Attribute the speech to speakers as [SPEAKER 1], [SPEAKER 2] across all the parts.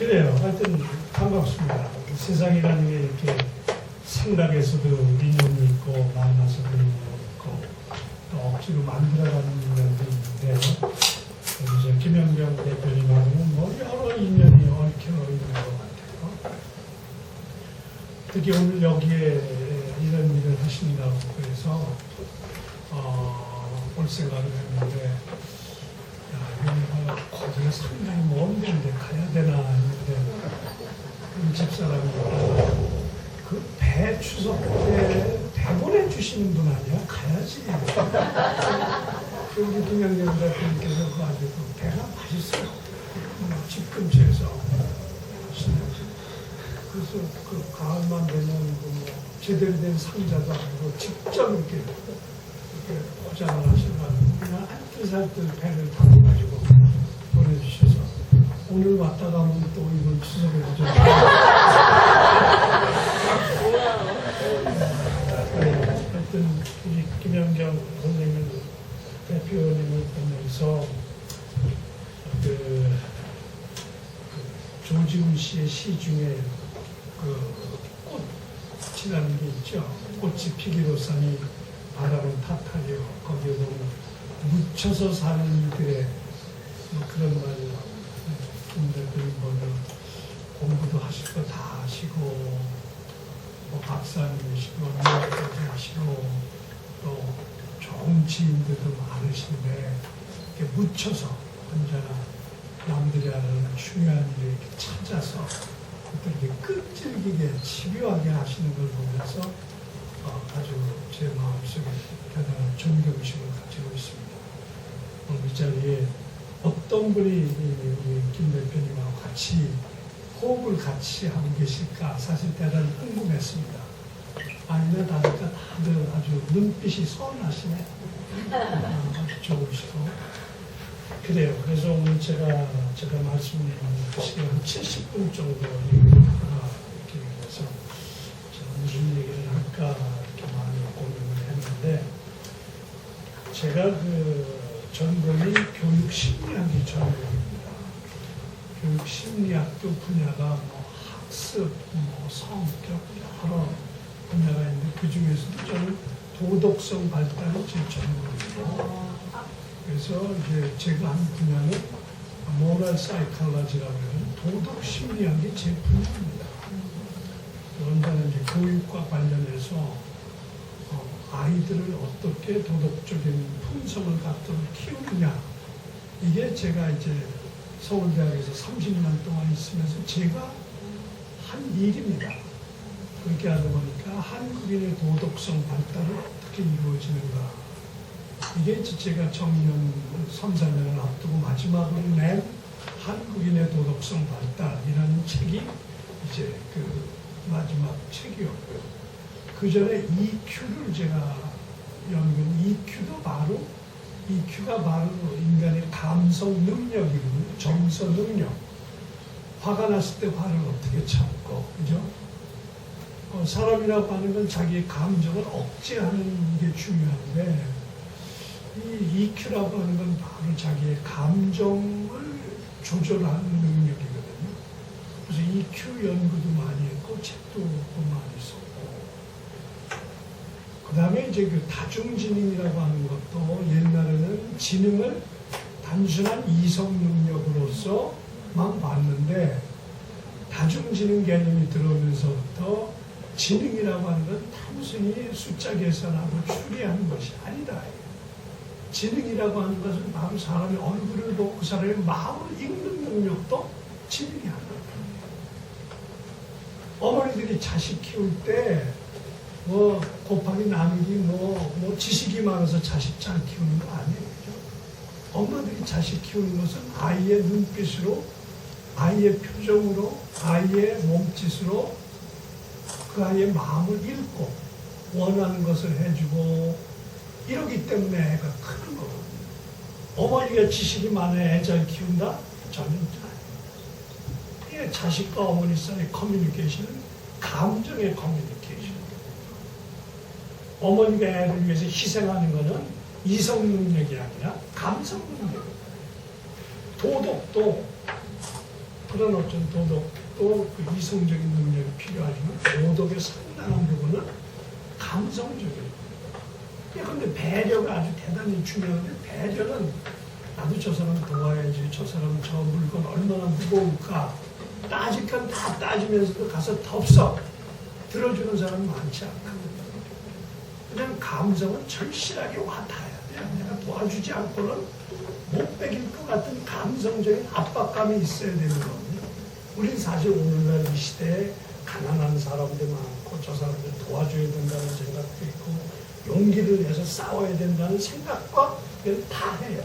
[SPEAKER 1] 그래요. 하여튼 반갑습니다. 세상이라는 게 이렇게 생각에서도 인연이 있고 만나서도 인연이 있고 또 억지로 만들어가는 인연도 있는데 이제 김영경 대표님하고는 뭐 여러 인연이 얽혀 있는 것 같아요. 특히 오늘 여기에 이런 일을 하신다고 해서 볼 생각을 했는데 여기가 거기가 상당히 먼 데인데 가야 되나 했는데 우리 집사람이 그 배 추석 때 배 보내주시는 분 아니야? 가야지. 우리 김영경 대표님께서 가지고 배가 맛있어요. 집 근처에서 하시는. 그래서 그 가을만 되면 뭐 제대로 된 상자도 아니고 직접 이렇게 포장을 하셔가지고 그냥 한뜻한뜻 배를 타고가지고 보내주셔서 오늘 왔다 가면 또 이번 추석에도 좀 하여튼 우리 김영경 선생님 대표님을 보면서 그 조지훈 씨의 시 중에 그 꽃이라는 게 있죠. 꽃이 피기로서니 바람은 탓하려 거기에 보면 묻혀서 사는 이들의 뭐 그런 말이 분들이 보면 공부도 하실 거 다 하시고 뭐 박사님이시고 유학까지 하시고 또 좋은 지인들도 많으신데 이렇게 묻혀서 언제나 남들이 하는 중요한 일을 이렇게 찾아서 이렇게 끈질기게 집요하게 하시는 걸 보면서 아주 제 마음속에 대단한 존경심을 가지고 있습니다. 오늘 이 자리에 어떤 분이 김 대표님하고 같이 호흡을 같이 하고 계실까 사실 대단히 궁금했습니다. 아니면 다니까 다들 아주 눈빛이 선하시네. 아주 좋으시고. 그래요. 그래서 오늘 제가 말씀드린 시간 한 70분 정도 얘기를 하나 이렇게 해서 무슨 얘기를 할까 이렇게 많이 고민을 했는데 제가 그 전공이 교육심리학이 전공입니다. 교육심리학도 분야가 뭐 학습, 뭐 성격 여러 분야가 있는데 그 중에서도 저는 도덕성 발달이 제 전공이고 그래서 이제 제가 한 분야는 모럴 사이콜로지라고 하는 도덕 심리학이 제 분야입니다. 원자는 이제 교육과 관련해서 아이들을 어떻게 도덕적인 품성을 갖도록 키우느냐 이게 제가 이제 서울대학에서 30년 동안 있으면서 제가 한 일입니다. 그렇게 하다 보니까 한국인의 도덕성 발달을 어떻게 이루어지는가 이게 제가 정년 3, 4년을 앞두고 마지막으로 낸 한국인의 도덕성 발달이라는 책이 이제 그 마지막 책이었고요. 그 전에 EQ를 제가 EQ가 바로 인간의 감성 능력이거든요. 정서 능력. 화가 났을 때 화를 어떻게 참고, 그죠? 사람이라고 하는 건 자기의 감정을 억제하는 게 중요한데 이 EQ라고 하는 건 바로 자기의 감정을 조절하는 능력이거든요. 그래서 EQ 연구도 많이 했고 책도 많이 썼고 그 다음에 이제 그 다중지능이라고 하는 것도 옛날에는 지능을 단순한 이성 능력으로서만 봤는데 다중지능 개념이 들어오면서부터 지능이라고 하는 건 단순히 숫자 계산하고 추리하는 것이 아니다. 지능이라고 하는 것은 바로 사람의 얼굴을 보고 그 사람의 마음을 읽는 능력도 지능이 하나입니다. 어머니들이 자식 키울 때 뭐 곱하기 나누기 뭐 지식이 많아서 자식 잘 키우는 거 아니에요. 그죠? 엄마들이 자식 키우는 것은 아이의 눈빛으로 아이의 표정으로 아이의 몸짓으로 그 아이의 마음을 읽고 원하는 것을 해주고 이러기 때문에 애가 크는 거거든요. 어머니가 지식이 많아야 애 잘 키운다? 저는 아니에요. 자식과 어머니 사이의 커뮤니케이션은 감정의 커뮤니케이션. 어머니가 애를 위해서 희생하는 것은 이성 능력이 아니라 감성 능력. 도덕도 그런 어떤 도덕도 그 이성적인 능력이 필요하지만 도덕의 상당한 부분은 감성적인. 근데 배려가 아주 대단히 중요한데 배려는 나도 저 사람 도와야지, 저 사람 저 물건 얼마나 무거울까 따질건 다 따지면서도 가서 덥석 들어주는 사람은 많지 않거든요. 그냥 감성은 절실하게 와닿아야 돼요. 내가 도와주지 않고는 못 베길 것 같은 감성적인 압박감이 있어야 되는 거거든요. 우린 사실 오늘날 이 시대에 가난한 사람들 많고 저 사람들 도와줘야 된다는 생각도 있고 용기를 내서 싸워야 된다는 생각과 다 해요.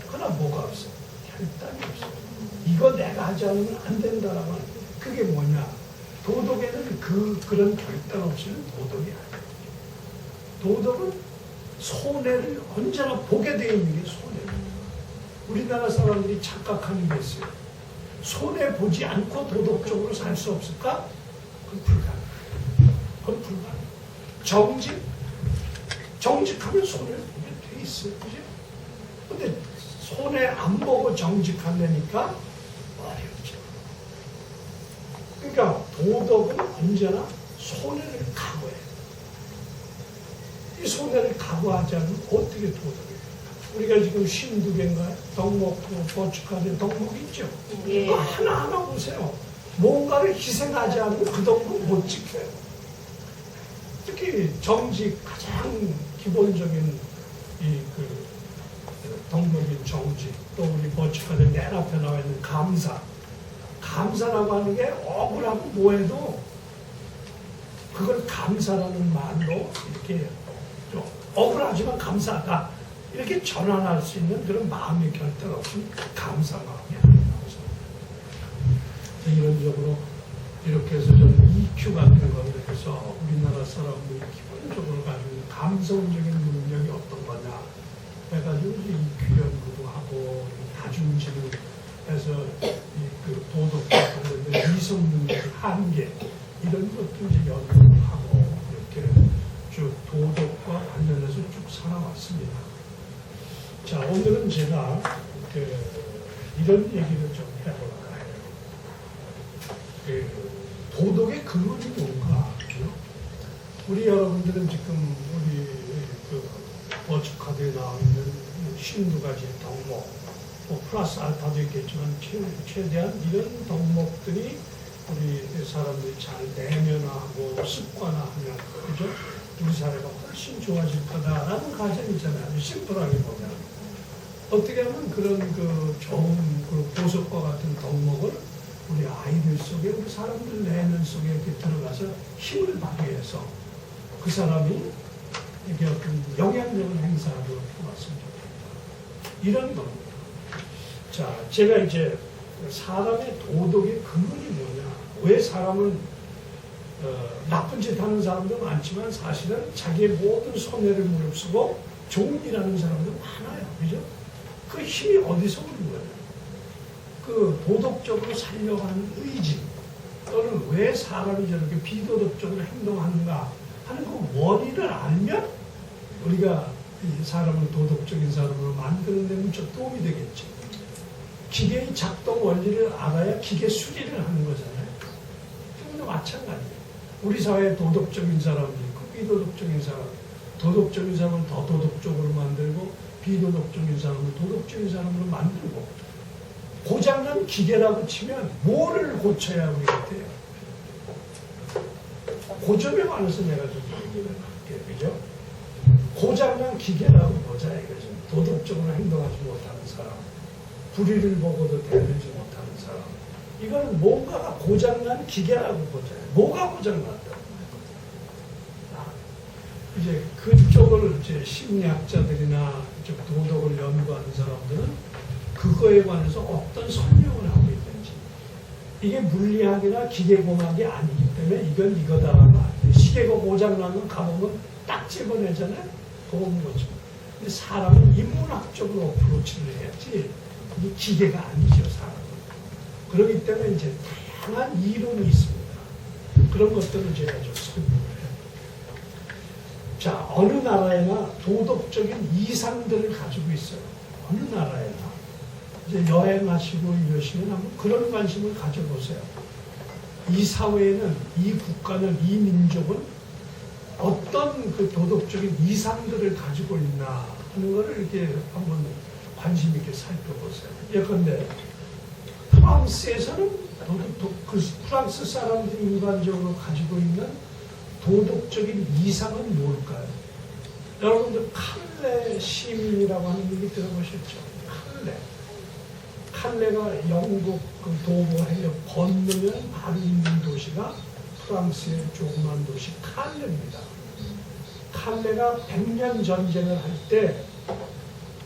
[SPEAKER 1] 그러나 뭐가 없어? 혈당이 없어. 이거 내가 하지 않으면 안 된다라는 그게 뭐냐? 도덕에는 그런 결단 없이는 도덕이 아니에요. 도덕은 손해를 언제나 보게 되어 있는 게 손해입니다. 우리나라 사람들이 착각하는 게 있어요. 손해 보지 않고 도덕적으로 살 수 없을까? 그건 불가능해요. 그건 불가능해요. 정직하면 손해를 보게 돼 있어요. 그죠? 근데 손해 안 보고 정직하려니까 어렵죠. 그러니까 도덕은 언제나 손해를 각오해요. 이 손해를 각오하지 않으면 어떻게 도덕이에요? 우리가 지금 52개인가요? 덕목, 버추카드 덕목이 있죠?
[SPEAKER 2] 예.
[SPEAKER 1] 그거 하나하나 보세요. 뭔가를 희생하지 않으면 그 덕목 못 지켜요. 특히 정직 가장 기본적인 덕목인 정직, 또 우리 버추카드 맨 앞에 나와 있는 감사. 감사라고 하는 게 억울하고 뭐해도 그걸 감사라는 말로 이렇게 좀 억울하지만 감사하다 이렇게 전환할 수 있는 그런 마음의 결단 없이 감사 마음이 아니라서 이론적으로 이렇게 해서 저는 EQ 같은 거를 해서 우리나라 사람들이 기본적으로 가지고 있는 감성적인 능력이 어떤 거냐 해가지고 EQ 연구도 하고 다중지능해서 그 도덕 관련된 이성 능력의 한계 이런 것도 이제 연구를 하고 이렇게 쭉 도덕과 관련해서 쭉 살아왔습니다. 자, 오늘은 제가 이런 얘기를 좀 해볼까 해요. 도덕의 근원이 뭔가? 우리 여러분들은 지금 우리 버추카드에 나와 있는 52가지의 덕목, 뭐 플러스 알파도 있겠지만 최대한 이런 덕목들이 우리 사람들이 잘 내면화하고 습관화하면 그죠? 우리 사회가 훨씬 좋아질 거다라는 가정이잖아요. 심플하게 보면 어떻게 하면 그런 좋은 보석과 같은 덕목을 우리 아이들 속에 우리 사람들 내면 속에 이렇게 들어가서 힘을 발휘해서 그 사람이 이게 어떤 영향력을 행사하도록 해왔으면 좋겠다. 이런 겁니다. 자, 제가 이제 사람의 도덕의 근원이 뭐냐? 왜 사람은 나쁜 짓 하는 사람도 많지만 사실은 자기의 모든 손해를 무릅쓰고 좋은 일 하는 사람도 많아요. 그죠? 그 힘이 어디서 오는 거예요? 그 도덕적으로 살려고 하는 의지 또는 왜 사람이 저렇게 비도덕적으로 행동하는가 하는 그 원인을 알면 우리가 이 사람을 도덕적인 사람으로 만드는 데는 좀 도움이 되겠죠. 기계의 작동 원리를 알아야 기계 수리를 하는 거잖아요. 그것도 마찬가지예요. 우리 사회에 도덕적인 사람도 있고 비도덕적인 사람, 도덕적인 사람은 더 도덕적으로 만들고 비도덕적인 사람은 도덕적인 사람으로 만들고 고장난 기계라고 치면 뭐를 고쳐야 우리가 돼요? 고점에 관해서 내가 좀 얘기를 할게요. 그죠? 고장난 기계라고 보자 이거죠. 도덕적으로 행동하지 못하는 사람, 불의를 보고도 대들지 못하는 사람. 이거는 뭔가가 고장난 기계라고 보자. 뭐가 고장났다? 이제 그쪽을 이제 심리학자들이나 이쪽 도덕을 연구하는 사람들은 그거에 관해서 어떤 설명을 하고 있는지. 이게 물리학이나 기계공학이 아니기 때문에 이건 이거다라는 안 돼. 시계가 고장나면 가보면 딱 집어내잖아요. 그런 거죠. 근데 사람은 인문학적으로 어프로치를 해야지 이 기계가 아니죠, 사람은. 그렇기 때문에 이제 다양한 이론이 있습니다. 그런 것들을 제가 좀 설명을 해요. 자, 어느 나라에나 도덕적인 이상들을 가지고 있어요. 어느 나라에나. 이제 여행하시고 이러시면 한번 그런 관심을 가져보세요. 이 사회는, 이 국가는, 이 민족은 어떤 그 도덕적인 이상들을 가지고 있나 하는 것을 이렇게 한번 관심 있게 살펴보세요. 예컨대 프랑스에서는 그 프랑스 사람들이 일반적으로 가지고 있는 도덕적인 이상은 뭘까요? 여러분들 칼레 시민이라고 하는 얘기 들어보셨죠? 칼레가 영국 그 도보 해협 건너면 바로 있는 도시가 프랑스의 조그만 도시 칼레입니다. 칼레가 100년 전쟁을 할 때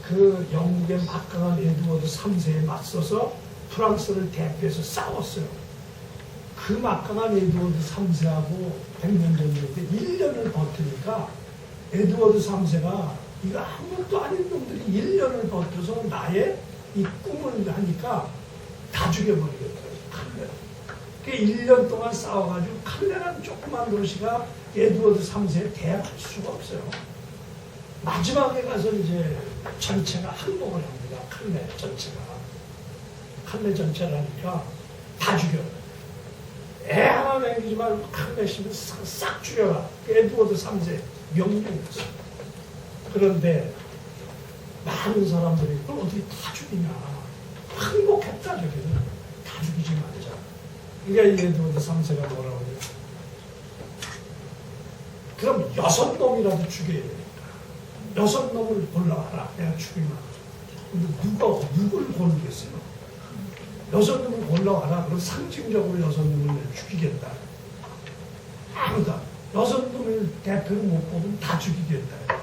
[SPEAKER 1] 그 영국의 막강한 에드워드 3세에 맞서서 프랑스를 대표해서 싸웠어요. 그 막강한 에드워드 3세하고 100년 전쟁 때 1년을 버티니까 에드워드 3세가 이거 아무것도 아닌 놈들이 1년을 버텨서 나의 이 꿈을 하니까 다 죽여버리겠더라고요. 칼레. 그 1년 동안 싸워가지고 칼레라는 조그만 도시가 에드워드 3세에 대항할 수가 없어요. 마지막에 가서 이제 전체가 항복을 합니다. 칼레 전체가. 칼레 전체라니까 다 죽여요. 애 하나 남기지 말고 칼레 시민 싹 죽여라. 에드워드 3세 명령이었어요. 그런데 많은 사람들이 그걸 어떻게 다 죽이냐. 항복했다 저기는. 다 죽이지 말자. 그러니까 에드워드 3세가 뭐라고 해요? 그럼 6놈이라도 죽여야 되니까. 6놈을 골라와라. 내가 죽이면. 근데 누굴 고르겠어요? 6놈을 골라와라. 그럼 상징적으로 6놈을 죽이겠다. 아무도 6놈을 대표로 못 뽑으면 다 죽이겠다.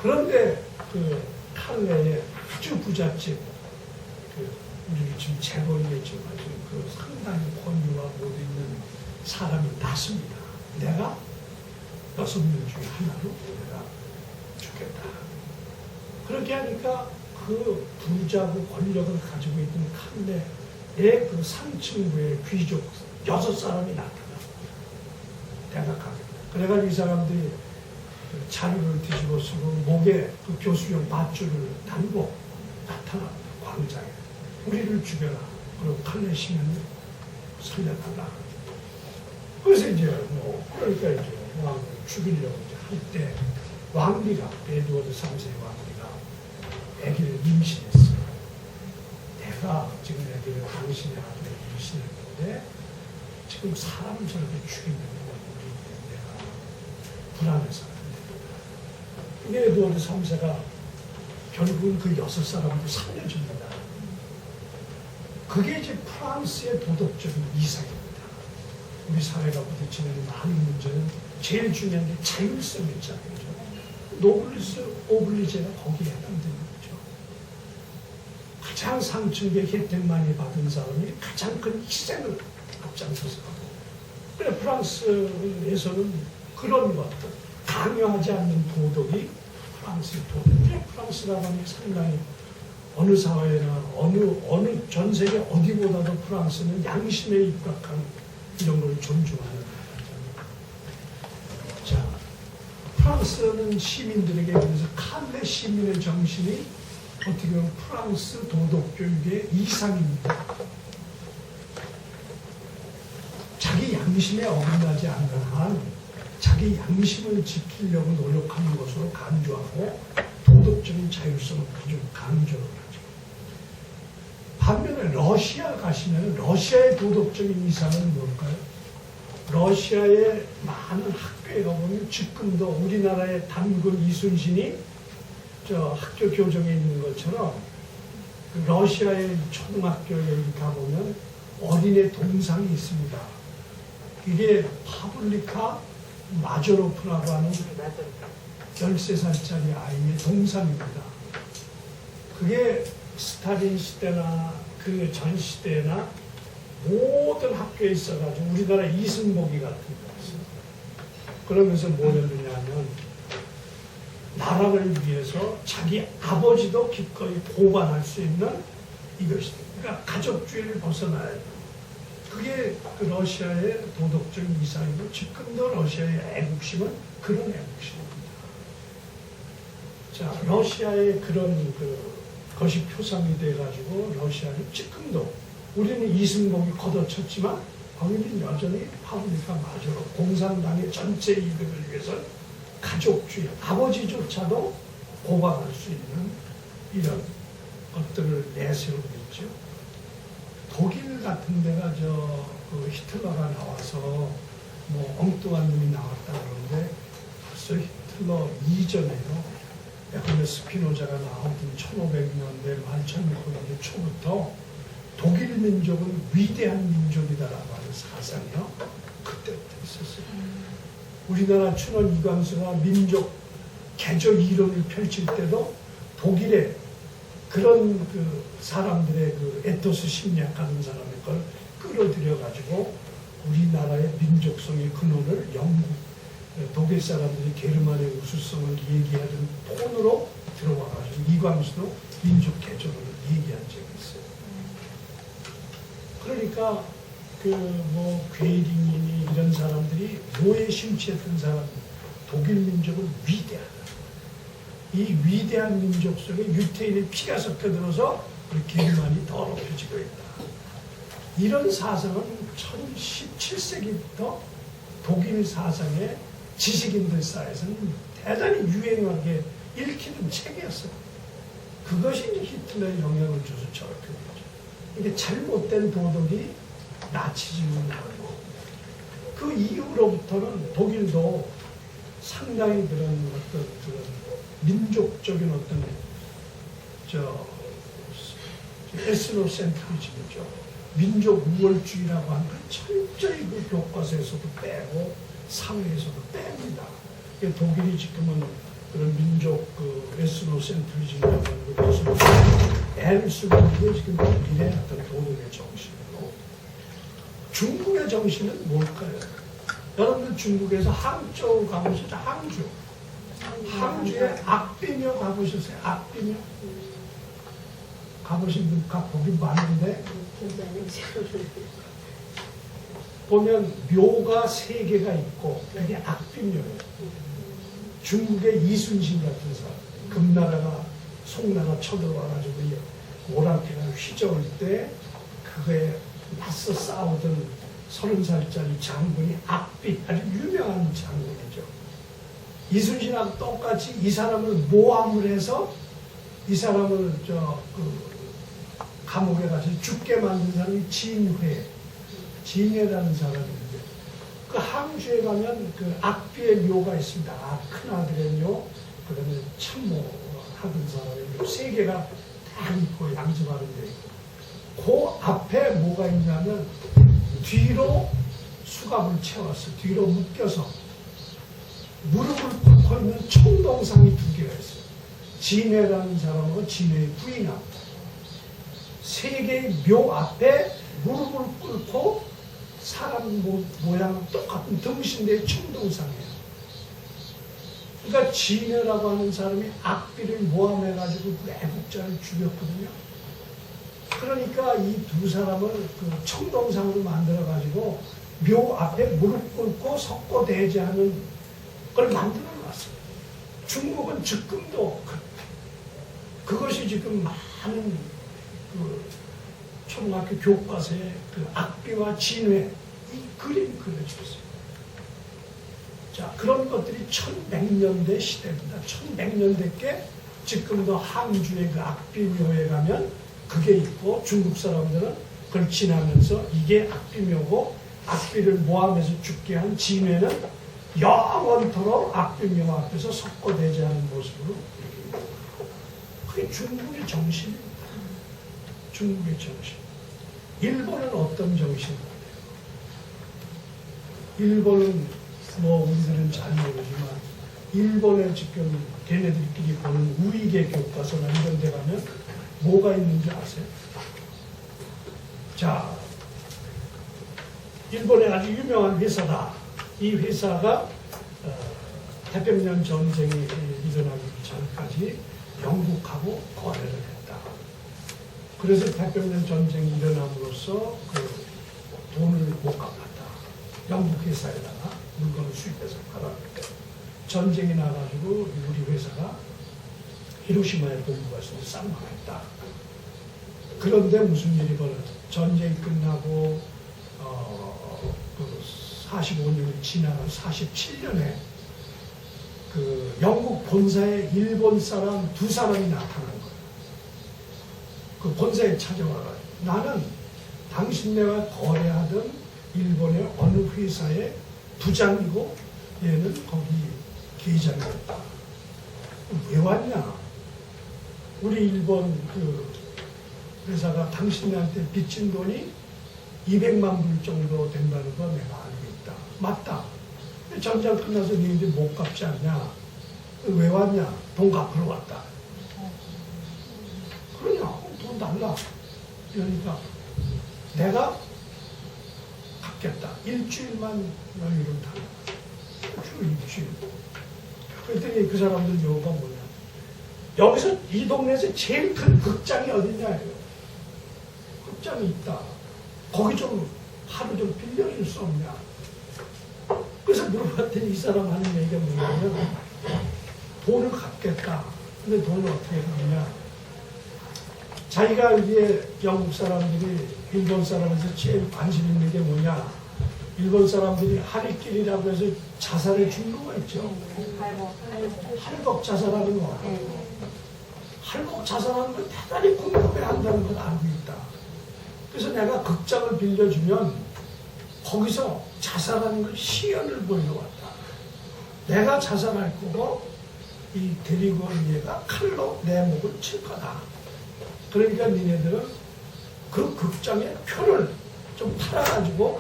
[SPEAKER 1] 그런데 그 칼레의 아주 부잣집, 우리 지금 재벌이겠지만 그 상당히 권위와 모두 있는 사람이 났습니다. 내가 6명 중에 하나로 내가 죽겠다. 그렇게 하니까 그 부자고 권력을 가지고 있는 칼레의 그 상층부의 귀족 6사람이 나타났습니다. 대각하게. 그래가지고 이 사람들이 자루를 뒤집어 쓰고 목에 그 교수용 밧줄을 달고 나타납니다. 광장에. 우리를 죽여라. 그리고 칼레 시민을 살려달라. 그래서 이제 그러니까 이제 왕을 죽이려고 할 때 왕비가 에드워드 3세의 왕비가 아기를 임신했어요. 내가 지금 아기를 당신의 아들을 임신했는데 지금 사람을 저렇게 죽이는 거기 때문에 내가 불안해서 안 된다. 에드워드 3세가 결국은 그 6사람도 살려줍니다. 그게 이제 프랑스의 도덕적인 이상입니다. 우리 사회가 부딪히는 많은 문제는 제일 중요한 게 자율성 있잖아요. 그죠? 노블리스 오블리제가 거기에 해당되는 거죠. 가장 상층의 혜택 많이 받은 사람이 가장 큰 희생을 앞장서서 하고. 그래 프랑스에서는 그런 것들, 강요하지 않는 도덕이 프랑스의 도덕이에요. 프랑스라고 하는 게 상당히 어느 사회나 어느 전 세계 어디보다도 프랑스는 양심에 입각한 이런 걸 존중하는 나라잖아요. 자, 프랑스는 시민들에게 그래서 칼레 시민의 정신이 어떻게 보면 프랑스 도덕 교육의 이상입니다. 자기 양심에 어긋나지 않는 한 자기 양심을 지키려고 노력하는 것으로 강조하고 도덕적인 자율성을 아주 강조를 하죠. 반면에 러시아 가시면 러시아의 도덕적인 이상은 뭘까요? 러시아의 많은 학교에 가보면 지금도 우리나라의 단군 이순신이 저 학교 교정에 있는 것처럼 러시아의 초등학교에 가보면 어린애 동상이 있습니다. 이게 파블리카 마조로프라고 하는 13살짜리 아이의 동상입니다. 그게 스탈린 시대나 그 전 시대나 모든 학교에 있어가지고 우리나라 이승복이 같은 거였어요. 그러면서 뭘 했느냐면 나라를 위해서 자기 아버지도 기꺼이 고발할 수 있는 이것이 그러니까 가족주의를 벗어나야 돼요. 그게 그 러시아의 도덕적인 이상이고 지금도 러시아의 애국심은 그런 애국심입니다. 자, 러시아의 그런 그 그것이 표상이 돼가지고 러시아는 지금도 우리는 이승복이 걷어쳤지만 거기는 여전히 파브리카 마저로 공산당의 전체 이득을 위해서 가족주의, 아버지조차도 고발할 수 있는 이런 것들을 내세우고 있죠. 독일 같은 데가 그 히틀러가 나와서 뭐 엉뚱한 놈이 나왔다 그러는데 벌써 히틀러 이전에요. 야코베 스피노자가 나오던 1500년대 말 1600년대 초부터 독일 민족은 위대한 민족이다라고 하는 사상이요. 그때부터 있었어요. 우리나라 춘원 이광수가 민족 개조 이론을 펼칠 때도 독일의 그런 그 사람들의 그 에토스 심리학 같은 사람의 걸 끌어들여가지고 우리나라의 민족성의 근원을 영국, 독일 사람들이 게르만의 우수성을 얘기하는 톤으로 들어와가지고 이광수도 민족 개조를 얘기한 적이 있어요. 그러니까 그 뭐 괴링이니 이런 사람들이 뭐에 심취했던 사람, 독일 민족은 위대하다. 이 위대한 민족 속에 유태인의 피가 섞여들어서 우리 게르만이 더럽혀지고 있다. 이런 사상은 1017세기부터 독일 사상의 지식인들 사이에서는 대단히 유행하게 읽히는 책이었어요. 그것이 이제 히틀러의 영향을 줘서 저렇게 되죠. 이게 잘못된 도덕이 나치즘을 나오고 그 이후로부터는 독일도 상당히 그런 어떤 그런 민족적인 어떤 에스노센트리즘이죠. 민족 우월주의라고 하는 걸 철저히 그 교과서에서도 빼고 사회에서도 뺍니다. 독일이 지금은 그런 민족 그 에스노센트리즘이라고 하는 것을 애를 쓰고 있는 게 지금 독일의 어떤 도덕의 정신이고 중국의 정신은 뭘까요? 여러분들 중국에서 항저우 가보셨죠? 항주. 항주에 악비묘 가보셨어요? 악비묘? 가보신 분 보긴 많은데 보면 묘가 3개가 있고 그게 악비묘예요. 중국의 이순신 같은 사람, 금나라가 송나라 쳐들어와가지고 오랑캐가 휘저을 때 그거에 맞서 싸우던 30살짜리 장군이 악비, 아주 유명한 장군이죠. 이순신하고 똑같이 이 사람을 모함을 해서 이 사람을 감옥에 가서 죽게 만든 사람이 진회라는 사람인데 그 항주에 가면 그 악비의 묘가 있습니다. 큰아들의 묘, 그다음에 참모하던 사람의 묘 3개가 딱 있고 양지바른 데 있고 그 앞에 뭐가 있냐면 뒤로 수갑을 채웠어. 뒤로 묶여서 무릎을 꿇고 있는 청동상이 2개가 있어요. 진해라는 사람하고 진해의 부인하고 3개의 묘 앞에 무릎을 꿇고 사람 모양 똑같은 등신대의 청동상이에요. 그러니까 진해라고 하는 사람이 악비를 모함해가지고 애국자를 죽였거든요. 그러니까 이 2 사람을 그 청동상으로 만들어가지고 묘 앞에 무릎 꿇고 석고대죄하는 걸 만들어 놨어요. 중국은 지금도 그것이 지금 많은 그 초등학교 교과서에 그 악비와 진회 이 그림 그려져 있어요. 자, 그런 것들이 1100년대 시대입니다. 1100년대께 지금도 항주의 그 악비묘에 가면 그게 있고 중국 사람들은 그걸 지나면서 이게 악비묘고 악비를 모함해서 죽게 한 진회는 영원토록 악비묘 앞에서 석고대죄하는 모습으로 그게 중국의 정신입니다. 중국의 정신. 일본은 어떤 정신인가요? 일본은 뭐 우리들은 잘 모르지만 일본에 지금 걔네들끼리 보는 우익의 교과서나 이런 데 가면 뭐가 있는지 아세요? 자, 일본의 아주 유명한 회사다. 이 회사가 태평양 전쟁이 일어나기 전까지 영국하고 거래를 했다. 그래서 태평양 전쟁이 일어남으로써 그 돈을 못 갚았다. 영국 회사에다가 물건을 수입해서 팔았는데 전쟁이 나가지고 우리 회사가 히로시마에 본부가 있어서 싹 망했다. 그런데 무슨 일이 벌어져? 전쟁이 끝나고 그 45년이 지나간 47년에 그 영국 본사에 일본 사람 2사람이 나타난 거예요. 그 본사에 찾아와가지고 나는 당신네와 거래하던 일본의 어느 회사의 부장이고 얘는 거기 계장이었다. 왜 왔냐? 우리 일본 그 회사가 당신네한테 빚진 돈이 200만 불 정도 된다는 거 내가 알고 있다. 맞다. 전쟁 끝나서 니들 못 갚지 않냐? 왜 왔냐? 돈 갚으러 왔다. 그러냐? 돈 달라. 그러니까 내가 갚겠다. 일주일만 여유를 달라. 일주일. 그랬더니 그 사람들 요구가 뭐냐? 여기서 이 동네에서 제일 큰 극장이 어디냐예요. 극장이 있다. 거기 좀 하루 좀 빌려줄 수 없냐? 그래서 물어봤더니 이 사람 하는 얘기가 뭐냐면 돈을 갚겠다. 근데 돈을 어떻게 갚냐? 자기가 이제 영국 사람들이 일본 사람에서 제일 관심 있는 게 뭐냐? 일본 사람들이 하리길이라고 해서 자살에 죽는 거 있죠. 할복 자살하는 거. 할복 자살하는 걸 대단히 궁금해한다는 걸 알고 있다. 그래서 내가 극장을 빌려주면 거기서 자살하는 걸 시연을 보이러 왔다. 내가 자살할 거고 이 데리고 온 얘가 칼로 내 목을 칠 거다. 그러니까 니네들은 그 극장의 표를 좀 팔아가지고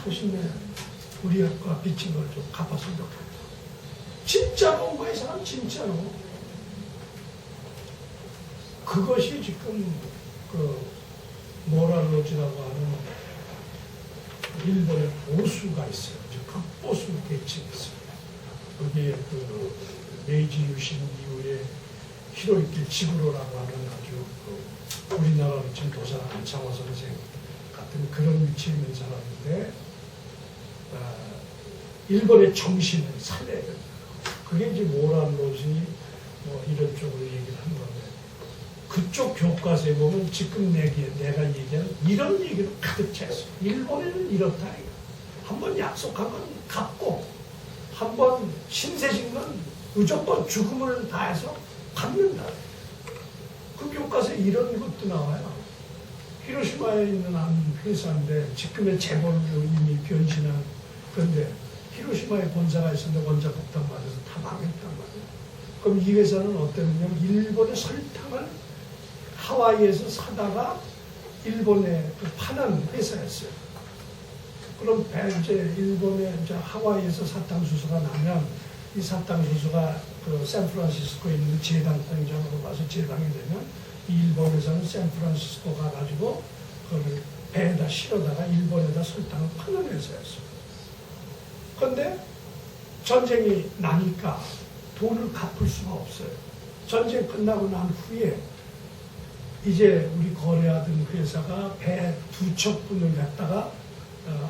[SPEAKER 1] 당신네 우리가 빚진 걸 좀 갚았으면 좋겠다. 진짜로 온 거야, 이 사람 진짜로. 그것이 지금 그 모랄로지라고 하는 일본의 보수가 있어요. 극보수 계층이 있어요. 거기에 그 메이지 유신 이후에 히로유키 지구로라고 하는 아주 그 우리나라 지금 도사 안창호 선생 같은 그런 위치에 있는 사람인데 일본의 정신을 살려야 된다. 그게 이제 모랄로지 뭐 이런 쪽으로 얘기를 하는 건데 그쪽 교과서에 보면 지금 내가 얘기하는 이런 얘기를 가득 차 있어요. 일본에는 이렇다. 한번 약속한 건 갚고 한번 신세진 건 무조건 죽음을 다해서 갚는다. 그 교과서에 이런 것도 나와요. 히로시마에 있는 한 회사인데 지금의 재벌로 이미 변신한 그런데 히로시마에 본사가 있었는데 원자 폭탄 맞아서 다 망했단 말이에요. 그럼 이 회사는 어땠느냐? 일본의 설탕을 하와이에서 사다가 일본에 파는 회사였어요. 그럼 이제 일본에 이제 하와이에서 사탕수수가 나면 이 사탕수수가 그 샌프란시스코에 있는 제당 공장으로 가서 제당이 되면 이 일본 회사는 샌프란시스코 가가지고 그걸 배에다 실어다가 일본에다 설탕을 파는 회사였어요. 그런데 전쟁이 나니까 돈을 갚을 수가 없어요. 전쟁 끝나고 난 후에 이제 우리 거래하던 회사가 배 2척분을 갖다가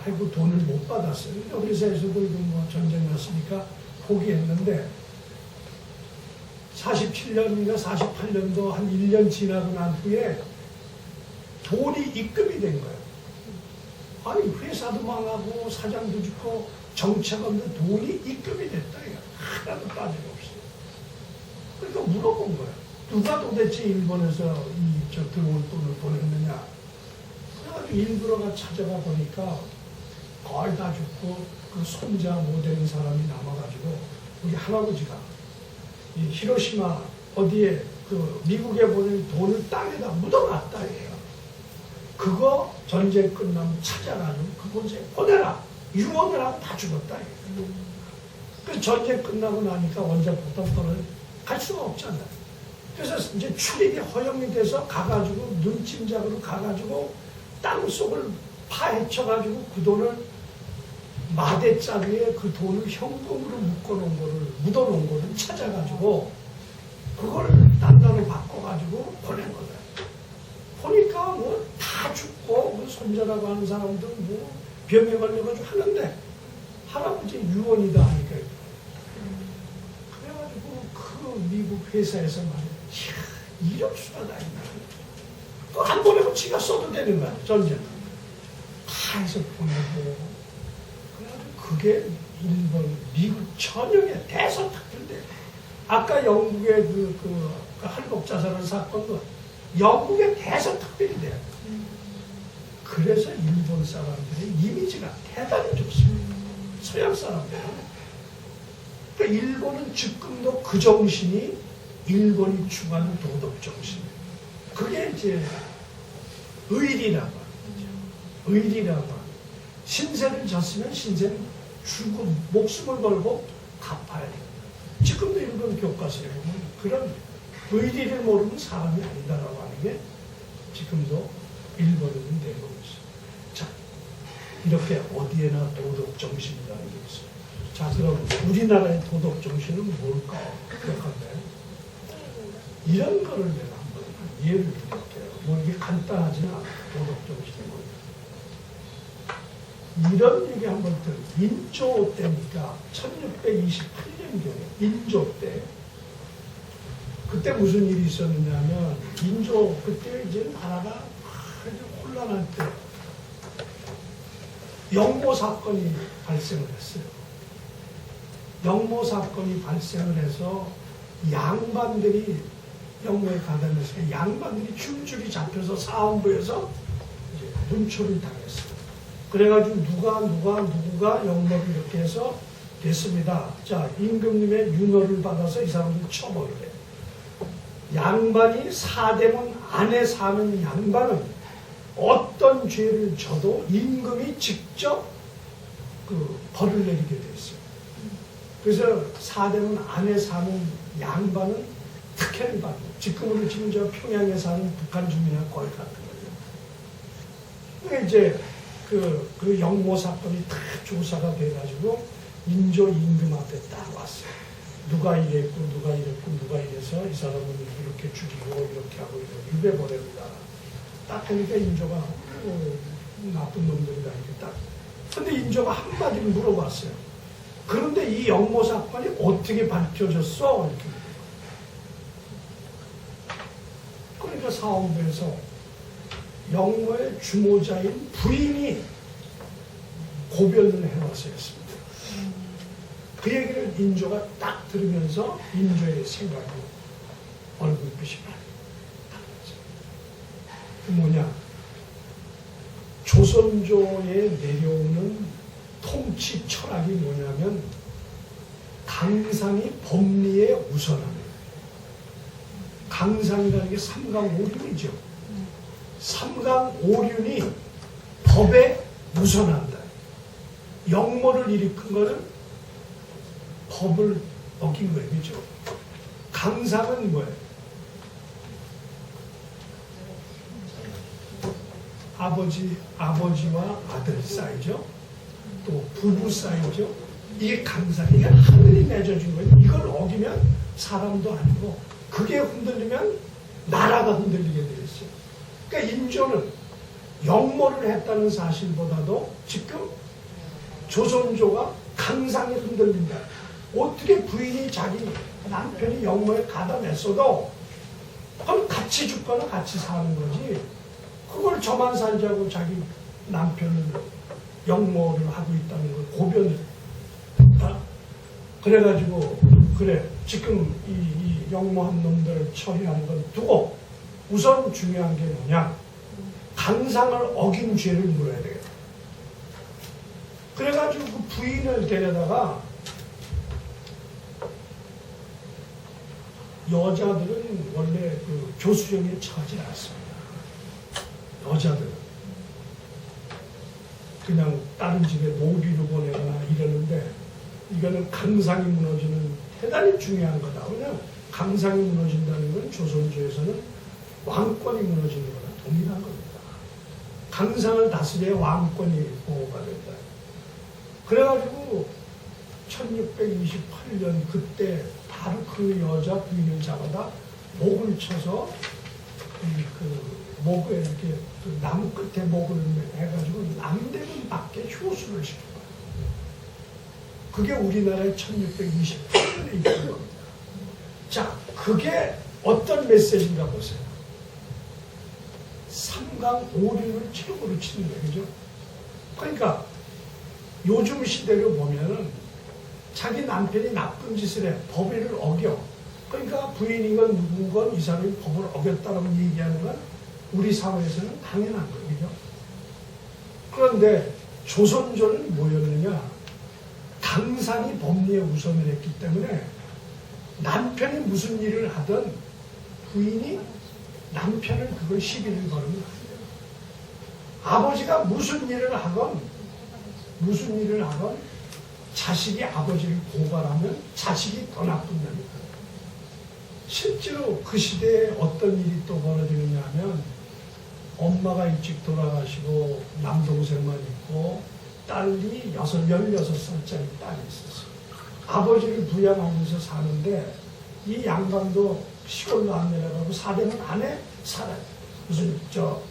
[SPEAKER 1] 하고 돈을 못 받았어요. 그러니까 회사에서도 이거 뭐 전쟁 났으니까 포기했는데 47년인가 48년도 한 1년 지나고 난 후에 돈이 입금이 된 거예요. 아니 회사도 망하고 사장도 죽고 정체가 없는 돈이 입금이 됐다. 하나도 빠짐없이. 그러니까 물어본 거예요. 누가 도대체 일본에서 들어올 돈을 보냈느냐. 그래가지고 일부러가 찾아가 보니까 거의 다 죽고 그 손자 못 되는 사람이 남아가지고 우리 할아버지가 이 히로시마 어디에 그 미국에 보낸 돈을 땅에다 묻어놨다 해요. 그거 전쟁 끝나면 찾아가지고 그거 이제 보내라. 유언을 하고 다 죽었다 해요. 그 전쟁 끝나고 나니까 원자 폭탄 갈 수가 없잖아요. 그래서 이제 출입이 허용이 돼서 가가지고 눈짐작으로 가가지고 땅속을 파헤쳐가지고 그 돈을 마대짜리에 그 돈을 현금으로 묻어놓은 거를 찾아가지고 그걸 단단히 바꿔가지고 보낸 거예요. 보니까 뭐 다 죽고 뭐 손자라고 하는 사람들 뭐 병에 걸려가지고 하는데 할아버지 유언이다 하니까 그래가지고 그 그 미국 회사에서 말이야. 이럴 수가 다 있나. 그안 보내고 지가 써도 되는 거야, 전쟁. 다 해서 보내고. 그래가지고 그게 일본, 미국 전역에 대서특필돼. 아까 영국의 그 할복자살한 사건도 영국의 대서특필이 돼요. 그래서 일본 사람들의 이미지가 대단히 좋습니다. 서양 사람들은. 그러니까 일본은 지금도 그 정신이 일본이 추구하는 도덕 정신이에요. 그게 이제 의리라고 하죠. 의리라고 하죠. 신세를 졌으면 신세는 주고 목숨을 걸고 갚아야 돼요. 지금도 일본 교과서에 보면 그런 의리를 모르는 사람이 아니다라고 하는 게 지금도 일본은 되고 있어요. 자, 이렇게 어디에나 도덕 정신이라는 게 있어요. 자, 그럼 우리나라의 도덕 정신은 뭘까? 기억한데 이런 거를 내가 한번 예를 들을게요. 뭐 이게 간단하지는 않아요. 도덕 정신이 뭐예요? 이런 얘기 한번 들어요. 인조 때니까 1628년경에 인조 때 그때 무슨 일이 있었느냐면 인조 그때 이제 나라가 아주 혼란할 때 영모 사건이 발생을 했어요. 영모 사건이 발생을 해서 양반들이 영모에 가담해서 양반들이 줄줄이 잡혀서 사헌부에서 이제 문초를 당했어요. 그래가지고 누가 영모를 이렇게 해서 됐습니다. 자, 임금님의 윤허를 받아서 이 사람들 처벌을 해요. 양반이 사대문 안에 사는 양반은 어떤 죄를 져도 임금이 직접 그 벌을 내리게 됐어요. 그래서 사대문 안에 사는 양반은 특혜를 받고 지금으로 지금 저 평양에 사는 북한 주민이나 거의 같은 거예요. 그러니까 이제 그 영모 사건이 다 조사가 돼가지고 인조 임금 앞에 딱 왔어요. 누가 이랬고 누가 이래서 이 사람은 이렇게 죽이고 이렇게 하고 유배 보냅니다. 딱 보니까 인조가 나쁜 놈들이다 이렇게 딱. 근데 인조가 한마디를 물어봤어요. 그런데 이 영모 사건이 어떻게 밝혀졌어? 이렇게. 그러니까 사헌부에서 영모의 주모자인 부인이 고변을 해왔었습니다. 그 얘기를 인조가 딱 들으면서 인조의 생각이 얼굴빛이 달라졌어요. 그 뭐냐? 조선조에 내려오는 통치 철학이 뭐냐면 강상이 법리에 우선합니다. 강상이라는 게 삼강오륜이죠. 삼강오륜이 법에 우선한다. 영모를 일으킨 거는 법을 어긴 거예요. 그죠? 강상은 뭐예요? 아버지와 아들 사이죠. 또 부부 사이죠. 이게 강상. 이게 하늘이 맺어준 거예요. 이걸 어기면 사람도 아니고 그게 흔들리면 나라가 흔들리게 되어 있어요. 그러니까 인조는 영모를 했다는 사실보다도 지금 조선조가 강상이 흔들린다. 어떻게 부인이 자기 남편이 영모에 가담했어도 그럼 같이 죽거나 같이 사는 거지. 그걸 저만 살자고 자기 남편을 영모를 하고 있다는 걸 고변을 했다. 그래가지고 그래 지금 이 영모한 놈들을 처리하는 건 두고 우선 중요한 게 뭐냐? 강상을 어긴 죄를 물어야 되겠다. 그래가지고 그 부인을 데려다가 여자들은 원래 그 교수형에 처하지 않습니다. 여자들은 그냥 다른 집에 노비로 보내거나 이러는데 이거는 강상이 무너지는 대단히 중요한 거다. 왜냐하면 강상이 무너진다는 건 조선조에서는 왕권이 무너지는 거나 동일한 겁니다. 강상을 다스려야 왕권이 보호가 된다. 그래가지고 1628년 그때 바로 그 여자 부인을 잡아다 목을 쳐서 그 목에 이렇게 그 나무 끝에 목을 해가지고 남대문 밖에 효수를 시켜요. 그게 우리나라의 1628년에 있던 겁니다. 자, 그게 어떤 메시지인가 보세요. 삼강오륜을 최고로 치는 거예요. 그죠? 그러니까 요즘 시대로 보면은 자기 남편이 나쁜 짓을 해, 법을 어겨. 그러니까 부인이건 누군건 이 사람이 법을 어겼다고 얘기하는 건 우리 사회에서는 당연한 거예요. 그죠? 그런데 조선조는 뭐였느냐? 강산이 법리에 우선을 했기 때문에 남편이 무슨 일을 하든 부인이 남편을 그걸 시비를 거는 거예요. 아버지가 무슨 일을 하건 자식이 아버지를 고발하면 자식이 더 나쁜다니까. 실제로 그 시대에 어떤 일이 또 벌어지느냐 하면 엄마가 일찍 돌아가시고 남동생만 있고 딸이 16살짜리 딸이 있었어요. 아버지를 부양하면서 사는데 이 양반도 시골로 안 내려가고 사대는 안에 살아요. 무슨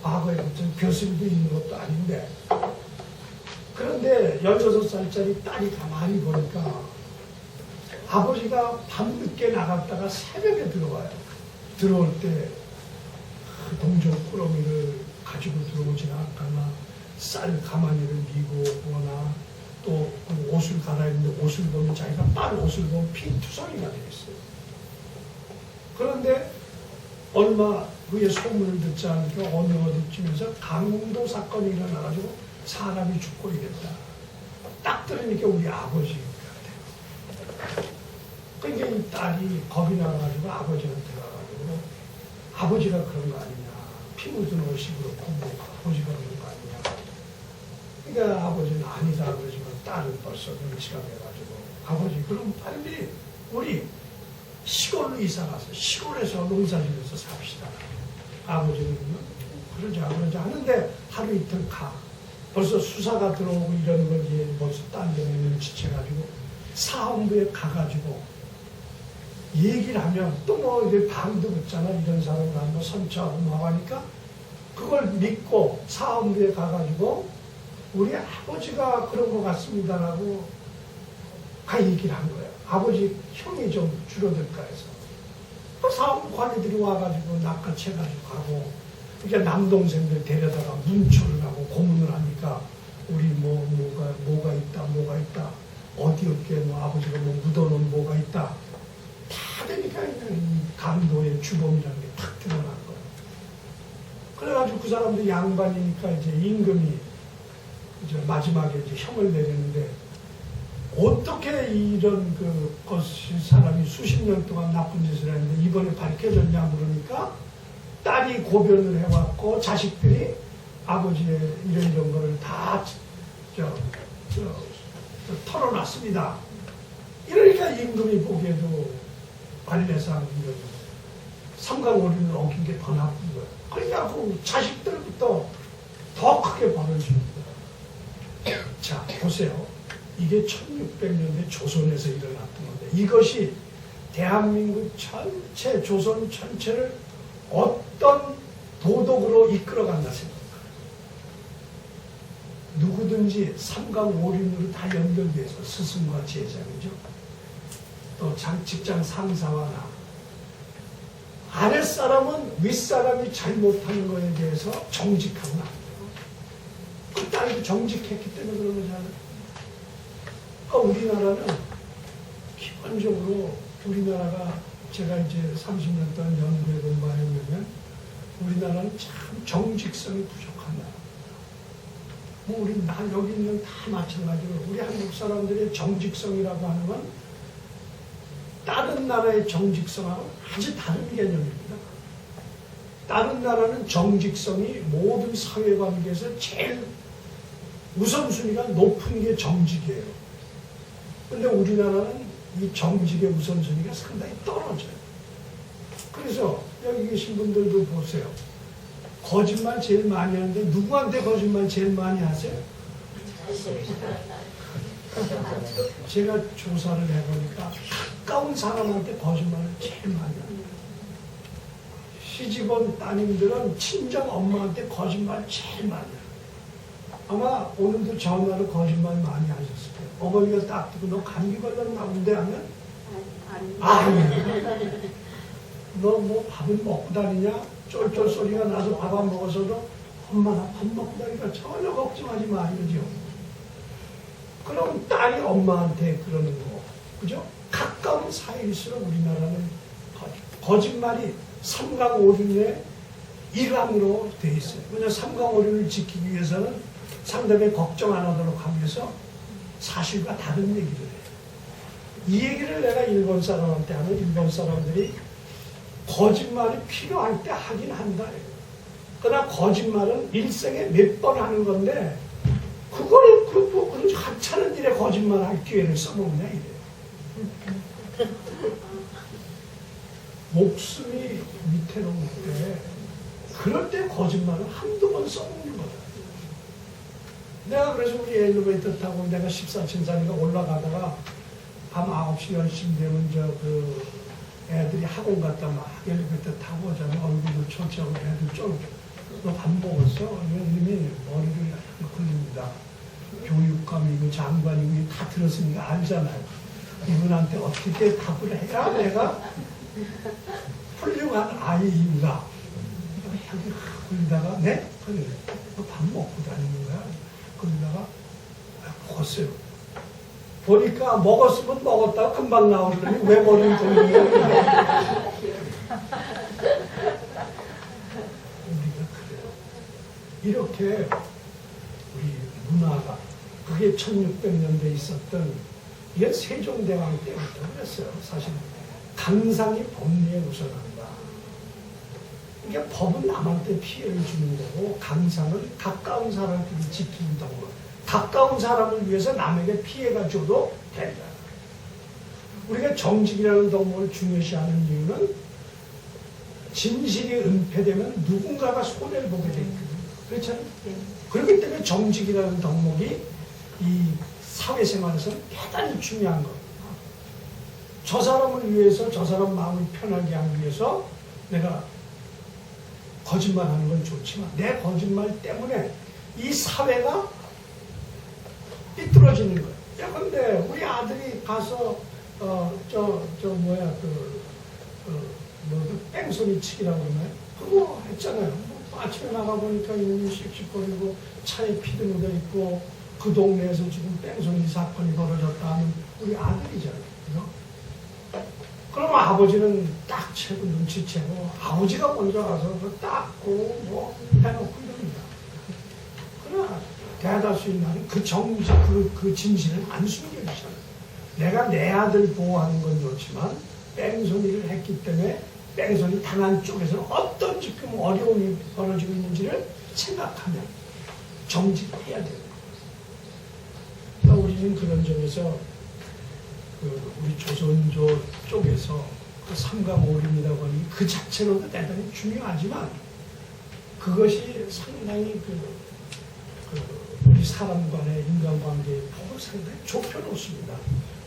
[SPEAKER 1] 과거에 무슨 벼슬도 있는 것도 아닌데. 그런데 16살짜리 딸이 가만히 보니까 아버지가 밤늦게 나갔다가 새벽에 들어와요. 들어올 때 동전 꾸러미를 가지고 들어오지나 않거나 쌀 가마니를 미고 오거나 또 옷을 갈아입는데 옷을 보면 자기가 빨 옷을 보면 피투성이가 되겠어요. 그런데 얼마 후에 소문을 듣지 않게 어느 어디쯤에서 강도 사건이 일어나가지고 사람이 죽고 이랬다. 딱 들으니까 우리 아버지 같아요. 그러니까 이 딸이 겁이 나가지고 아버지한테 가가지고 아버지가 그런 거 아니냐. 피 묻은 옷이 그렇고 뭐 아버지가 그런 거 아니냐. 그러니까 아버지는 아니다 그러지만 딸은 벌써 눈치가 돼가지고 아버지 그럼 빨리 우리 시골로 이사 가서 시골에서 농사지면서 삽시다. 아버지는 그러자 하는데 하루 이틀 가. 벌써 수사가 들어오고 이런 거지 벌써 딴 데에 눈치채가지고 사헌부에 가가지고 얘기를 하면 또 뭐 이제 방도 붙잖아. 이런 사람을 한번 선처하고 뭐 하니까 그걸 믿고 사헌부에 가가지고 우리 아버지가 그런 것 같습니다라고 얘기를 한 거예요. 아버지 형이 좀 줄어들까 해서. 그 사업 관리들이 와가지고 낚아채가지고 가고, 그러니까 남동생들 데려다가 문초를 하고 고문을 하니까 우리 뭐가 있다. 어디 어깨 뭐 아버지가 뭐 묻어놓은 뭐가 있다. 다 되니까 이 강도의 주범이라는 게 탁 드러난 거예요. 그래가지고 그 사람들 양반이니까 이제 임금이 이제 마지막에 이제 형을 내리는데 어떻게 이런 사람이 수십 년 동안 나쁜 짓을 했는데 이번에 밝혀졌냐 물으니까 딸이 고변을 해왔고 자식들이 아버지의 이런 거를 다 털어놨습니다. 이러니까 임금이 보기에도 관례상 이런 삼강오륜을 어긴 게 더 나쁜 거예요. 그러니까 그 자식들부터 더 크게 벌어집니다. 자, 보세요. 이게 1600년대 조선에서 일어났던 건데 이것이 대한민국 전체, 조선 전체를 어떤 도덕으로 이끌어간다 생각합니다. 누구든지 삼강오륜으로 다 연결돼서 스승과 제자이죠. 또 직장 상사와 나. 아랫사람은 윗사람이 잘못하는 거에 대해서 정직하면 안 돼요. 그 딸도 정직했기 때문에 그런 거잖아요. 우리나라는 기본적으로 우리나라가 제가 이제 30년 동안 연구해본 바에 의하면 우리나라는 참 정직성이 부족한 나라입니다. 뭐 우리 여기 있는 다 마찬가지로 우리 한국 사람들의 정직성이라고 하는 건 다른 나라의 정직성하고 아주 다른 개념입니다. 다른 나라는 정직성이 모든 사회관계에서 제일 우선순위가 높은 게 정직이에요. 근데 우리나라는 이 정직의 우선순위가 상당히 떨어져요. 그래서 여기 계신 분들도 보세요. 거짓말 제일 많이 하는데 누구한테 거짓말 제일 많이 하세요? 제가 조사를 해보니까 가까운 사람한테 거짓말을 제일 많이 합니다. 시집온 따님들은 친정 엄마한테 거짓말 제일 많이 해요. 아마 오늘도 전화로 거짓말 많이 하셨을 거예요. 어머니가 딱 듣고 너 감기 걸렸나 본데 하면 아니, 너 뭐 밥은 먹고 다니냐? 쫄쫄 소리가 나서 밥 안 먹어서도 엄마 나 밥 먹고 다니까 전혀 걱정하지 마 이러죠. 그럼 딸이 엄마한테 그러는 거, 그죠? 가까운 사이일수록 우리나라는 거짓말이 삼강오륜의 일환으로 돼 있어요. 왜냐하면 삼강오륜을 지키기 위해서는 상대방이 걱정 안 하도록 하기 위해서 사실과 다른 얘기를 해요. 이 얘기를 내가 일본 사람한테 하면 일본 사람들이 거짓말이 필요할 때 하긴 한다. 그러나 거짓말은 일생에 몇 번 하는 건데 그거를 그 하찮은 일에 거짓말할 기회를 써먹냐 이래요. 목숨이 위태로울 때 그럴 때 거짓말을 한두 번 써먹는 거다. 내가 그래서 우리 엘리베이터 타고 내가 14층짜리가 올라가다가 밤 9시 10시 되면 애들이 학원 갔다 막 엘리베이터 타고 오잖아. 얼굴도 초췌하고 애들 쫄고 너 밥 먹었어? 이미 머리를 약간 굴립니다. 교육감이고 장관이고 다 들었으니까 알잖아요. 이분한테 어떻게 답을 해야 내가 훌륭한 아이인가. 이렇게 굴리다가 네? 그래. 너 밥 먹고 다니는 거야? 그러다가 먹었어요. 보니까 먹었으면 먹었다가 금방 나오더니 왜 머리를 돌리는 거야? 우리가 그래요. 이렇게 우리 문화가 그게 1600년대에 있었던 이게 세종대왕 때부터 그랬어요. 사실 강상이 법리에 우선한다. 이게 법은 남한테 피해를 주는 거고 강상은 가까운 사람들이 지키는 덕물. 가까운 사람을 위해서 남에게 피해가 줘도 된다. 우리가 정직이라는 덕목을 중요시하는 이유는 진실이 은폐되면 누군가가 손해를 보게 돼 있거든요. 그렇잖아요? 그렇기 때문에 정직이라는 덕목이 이 사회생활에서는 대단히 중요한 겁니다. 저 사람을 위해서 저 사람 마음을 편하게 하기 위해서 내가 거짓말하는 건 좋지만 내 거짓말 때문에 이 사회가 삐뚤어지는 거예요. 야, 근데 우리 아들이 가서 뺑소니 치기라고 그러나요? 그거 했잖아요. 아침에 나가보니까 이놈이 씩씩거리고 차에 피도 묻어 있고 그 동네에서 지금 뺑소니 사건이 벌어졌다 하면 우리 아들이잖아요. 그죠? 그럼 아버지는 딱 채고 눈치채고 아버지가 먼저 가서 닦고 뭐 해놓고 이럽니다. 그러나 대다수인 나는 그 정직, 그 진실을 안 숨겨주잖아요. 내가 내 아들 보호하는 건 좋지만 뺑소니를 했기 때문에 뺑소니 당한 쪽에서는 어떤 지금 어려움이 벌어지고 있는지를 생각하면 정직해야 돼요. 그러니까 우리는 그런 점에서 우리 조선조 쪽에서 그 삼강오륜이라고 하는 그 자체로도 대단히 중요하지만 그것이 상당히 우리 사람 간의 인간관계의 폭을 상당히 좁혀놓습니다.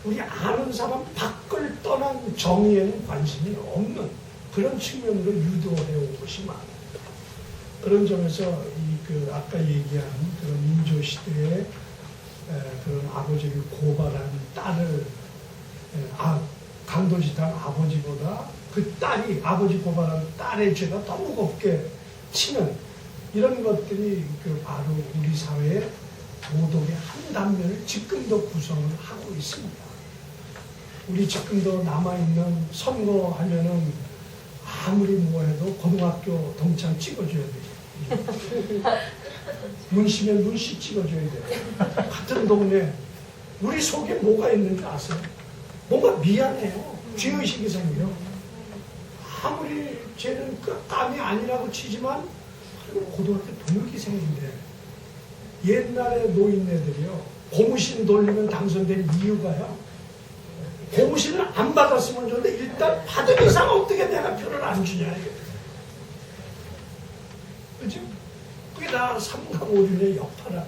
[SPEAKER 1] 우리 아는 사람 밖을 떠난 정의에는 관심이 없는 그런 측면으로 유도해 온 것이 많아요. 그런 점에서 아까 얘기한 그런 민조시대의 그런 아버지를 고발한 딸을 강도짓한 아버지보다 그 딸이 아버지 고발한 딸의 죄가 더 무겁게 치는 이런 것들이 바로 우리 사회의 도덕의 한 단면을 지금도 구성을 하고 있습니다. 우리 지금도 남아있는 선거하면은 아무리 뭐해도 고등학교 동창 찍어줘야 돼요. 문시면 문시 찍어줘야 돼요. 같은 동네 우리 속에 뭐가 있는지 아세요? 뭔가 미안해요. 죄의식이 생겨요. 아무리 쟤는 깜이 아니라고 치지만 고등학교 동기생인데 옛날에 노인네들이요. 고무신 돌리면 당선된 이유가요. 고무신을 안 받았으면 좋은데 일단 받은 이상 어떻게 내가 표를 안 주냐. 그죠? 그게 다 삼강오륜의 여파라.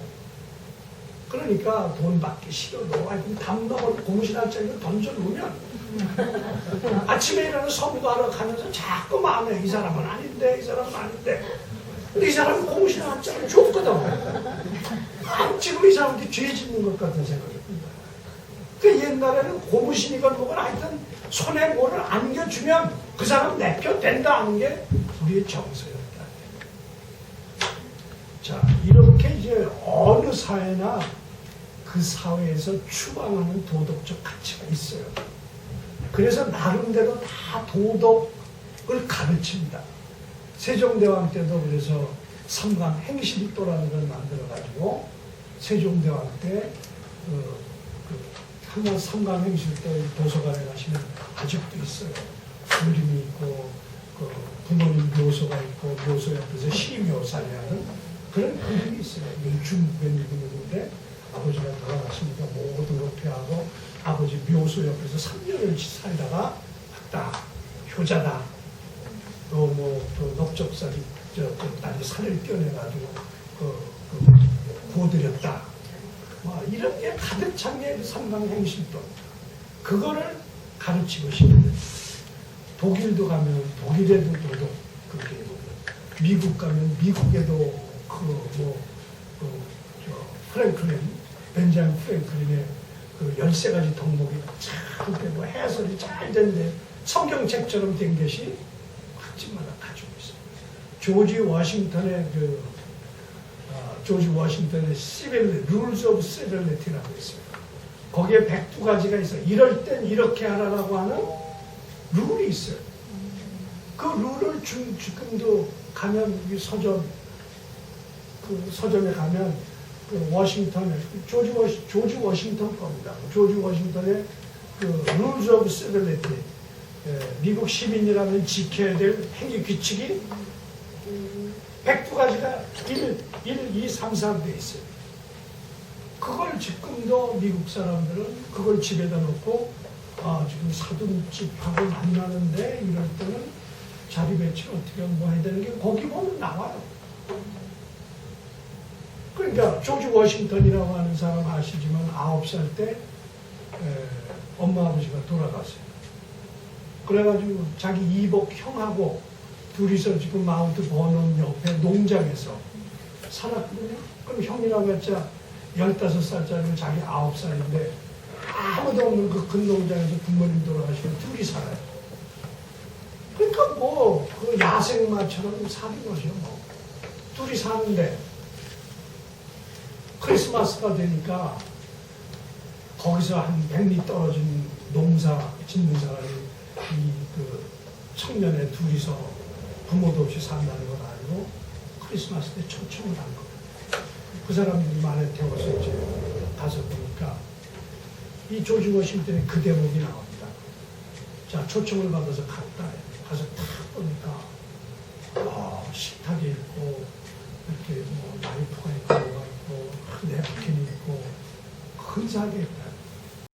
[SPEAKER 1] 그러니까 돈 받기 싫어도 담당을 고무신 한 장을 던져놓으면 아침에 일어나서 선거하러 가면서 자꾸 마음에 이 사람은 아닌데 이 사람은 아닌데 근데 이 사람은 고무신 한 장을 줬거든. 지금 이 사람한테 죄 짓는 것 같은 생각이 듭니다. 그 옛날에는 고무신이건 뭐건 하여튼 손에 뭐를 안겨주면 그 사람 내표 된다 하는 게 우리의 정서였다. 자, 이렇게 이제 어느 사회나 그 사회에서 추구하는 도덕적 가치가 있어요. 그래서 나름대로 다 도덕을 가르칩니다. 세종대왕 때도 그래서 삼강 행실도라는 걸 만들어가지고 세종대왕 때 한번 삼강 행실도 도서관에 가시면 아직도 있어요. 그림이 있고 그 부모님 묘소가 있고 묘소 옆에서 시묘사라는 그런 그림이 있어요. 중국의 미국인데 아버지가 돌아가시니까 모든 걸 폐하고 아버지 묘소 옆에서 3년을 살다가 왔다. 효자다. 또 또 넓적살이 딸이 살을 떼어내가지고 구워드렸다. 이런 게 가득 찬 게 삼강행실도. 그거를 가르치고 싶은데 독일도 가면 독일에도 도덕 그렇게 미국 가면 미국에도 벤자민 프랭클린의 그 13가지 덕목이 참 되고 해설이 잘 된데 성경책처럼 된 것이 학집마다 가지고 있어요. 조지 워싱턴의 Rules of Civil이라고 있어요. 거기에 102가지가 있어요. 이럴 땐 이렇게 하라고 하는 룰이 있어요. 그 룰을 지금도 가면 서점에 가면 그 워싱턴의 조지 워싱턴 겁니다. 조지 워싱턴의 그 Rules of Civility, 미국 시민이라면 지켜야 될 행위 규칙이 102가지가 1, 2, 3, 4 돼 있어요. 그걸 지금도 미국 사람들은 그걸 집에다 놓고 지금 사돈집하고 만나는데 이럴 때는 자리 배치 어떻게 뭐 해야 되는 게 거기 보면 나와요. 그러니까 조지 워싱턴이라고 하는 사람 아시지만 9살 때 엄마 아버지가 돌아갔어요. 그래가지고 자기 이복 형하고 둘이서 지금 마운트 버논 옆에 농장에서 살았거든요. 그럼 형이라고 했자 15살짜리면 자기 9살인데 아무도 없는 그 근농장에서 부모님 돌아가시면 둘이 살아요. 그러니까 그 야생마처럼 사는 거죠. 둘이 사는데 크리스마스가 되니까 거기서 한 100리 떨어진 농사 짓는 사람이 그 청년의 둘이서 부모도 없이 산다는 건 아니고 크리스마스 때 초청을 한 거예요. 그 사람들이 말에 태워서 이제 가서 보니까 이 조지 워싱턴의 그 대목이 나옵니다. 자, 초청을 받아서 갔다. 가서 딱 보니까 식탁이 있고 이렇게 라이프가 있고 뭐가 있고 냅킨이 있고 근사하게 있다.